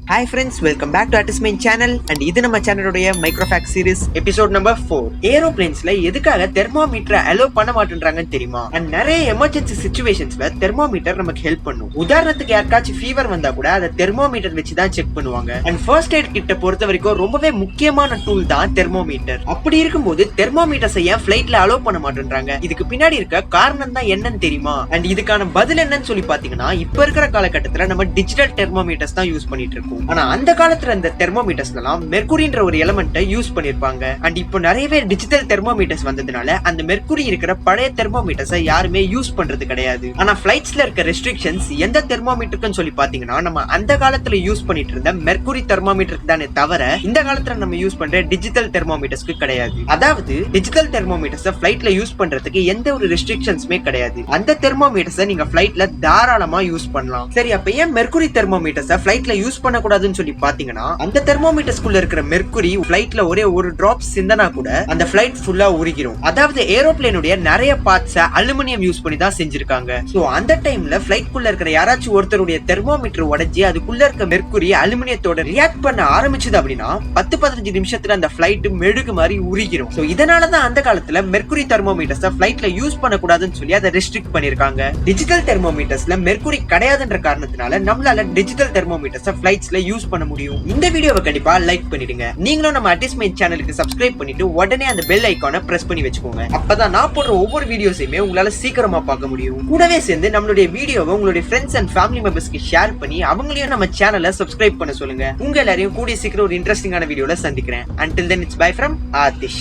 Hi friends, welcome back to Athismind Channel and இது நம்ம சேனலோட மைக்ரோஃபேக்ட் சீரிஸ் எபிசோட் நம்பர் 4. ஏரோப்ளேன்ஸ்ல எதுக்காக தெர்மோமீட்டரை அலோ பண்ண மாட்டேன்றாங்கன்னு தெரியுமா? அண்ட் நிறைய எமர்ஜென்சி சிச்சுவேஷன்ஸ்ல தெர்மோமீட்டர் நமக்கு ஹெல்ப் பண்ணும். உதாரணத்துக்கு யாருக்காச்சும் ஃபீவர் வந்தா கூட அதை தெர்மோமீட்டர் வச்சு தான் செக் பண்ணுவாங்க. அண்ட் ஃபர்ஸ்ட் எய்ட் கிட்ட பொறுத்த வரைக்கும் ரொம்பவே முக்கியமான டூல் தான் தெர்மோமீட்டர். அப்படி இருக்கும்போது தெர்மோமீட்டர்ஸை ஏன் ஃபிளைட்ல அலோ பண்ண மாட்டேன்றாங்க? இதுக்கு பின்னாடி இருக்க காரணம் தான் என்னன்னு தெரியுமா? அண்ட் இதுக்கான பதில் என்னன்னு சொல்லி பாத்தீங்கன்னா, இப்ப இருக்கிற காலகட்டத்துல நம்ம டிஜிட்டல் தெர்மோமீட்டர்ஸ் தான் யூஸ் பண்ணிட்டு இருக்கோம். ஆனா அந்த காலத்துல இந்த தெர்மோமீட்டர்ஸ்ல எல்லாம் மெர்க்குரின்ற ஒரு எலிமெண்ட்டை யூஸ் பண்ணிருப்பாங்க. அண்ட் இப்போ நிறையவே டிஜிட்டல் தெர்மோமீட்டர்ஸ் வந்ததுனால அந்த மெர்க்குரி இருக்கிற பழைய தெர்மோமீட்டர்ஸை யாருமே யூஸ் பண்றது கிடையாது. ஆனா ஃபிளைட்ஸ்ல இருக்க ரெஸ்ட்ரிக்ஷன்ஸ் எந்த தெர்மோமீட்டருக்குன்னு சொல்லி பாத்தீங்கன்னா, நம்ம அந்த காலத்துல யூஸ் பண்ணிட்டு இருந்த மெர்க்குரி தெர்மோமீட்டருக்கு தானே தவிர இந்த காலத்துல நம்ம யூஸ் பண்ற டிஜிட்டல் தெர்மோமீட்டர்ஸ்க்கு கிடையாது. அதாவது டிஜிட்டல் தெர்மோமீட்டர்ஸ் ஃபிளைட்ல யூஸ் பண்றதுக்கு எந்த ஒரு ரெஸ்ட்ரிக்ஷன்ஸுமே கிடையாது. அந்த தெர்மோமீட்டர்ஸை நீங்க ஃபிளைட்ல தாராளமா யூஸ் பண்ணலாம். சரி, அப்ப ஏன் மெர்க்குரி தெர்மோமீட்டர்ஸை ஃபிளைட்ல யூஸ் பண்ண கூடாதுன்னு சொல்லி பாத்தீங்கன்னா, அந்த தெர்மோமீட்டர்ஸ்குள்ள இருக்கிற மெர்க்குரி ஃபிளைட்ல ஒரே ஒரு டிராப் சிந்தனா கூட அந்த ஃபிளைட் ஃபுல்லா உருகிரும். அதாவது ஏரோப்ளேனுடைய நிறைய பார்ட்ஸ் அலுமினியம் யூஸ் பண்ணி தான் செஞ்சிருக்காங்க. சோ அந்த டைம்ல ஃபிளைட்குள்ள இருக்கிற யாராச்சும் ஒருத்தருடைய தெர்மோமீட்டர் உடைஞ்சி அதுக்குள்ள இருக்க மெர்க்குரி அலுமினியத்தோட ரியாக்ட் பண்ண ஆரம்பிச்சது அப்படின்னா 10-15 நிமிஷத்துல அந்த ஃபிளைட் மெழுகு மாதிரி உருகிரும். சோ இதனாலதான் அந்த காலத்துல மெர்க்குரி தெர்மோமீட்டர்ஸ் ஃபிளைட்ல யூஸ் பண்ண கூடாதுன்னு சொல்லி அதை ரெஸ்ட்ரிக்ட் பண்ணிருக்காங்க. டிஜிட்டல் தெர்மோமீட்டர்ஸ்ல மெர்க்குரி கிடையாதுன்ற காரணத்தினால நம்மளால டிஜிட்டல் தெர்மோமீட்டர்ஸ் ஃபிளைட்ஸ்ல யூஸ் பண்ண முடியும். இந்த வீடியோவை கண்டிப்பா லைக் பண்ணிடுங்க. நீங்களும் நம்ம அட்டிஸ்மைண்ட் சேனலுக்கு சப்ஸ்கிரைப் பண்ணிட்டு உடனே அந்த பெல் ஐகானை பிரஸ் பண்ணி வச்சுக்கோங்க. அப்பதான் நான் போடுற ஒவ்வொரு வீடியோஸையுமே உங்களால சீக்கிரமா பார்க்க முடியும். கூடவே சேர்ந்து நம்மளுடைய வீடியோவை உங்களுடைய ஃப்ரெண்ட்ஸ் அண்ட் ஃபேமிலி மெம்பர்ஸ்க்கு ஷேர் பண்ணி அவங்களையும் நம்ம சேனலை சப்ஸ்கிரைப் பண்ண சொல்லுங்க. உங்க எல்லாரையும் கூடிய சீக்கிரம் ஒரு இன்ட்ரெஸ்டிங்கான வீடியோல சந்திக்கிறேன். Until then, it's bye from Athish.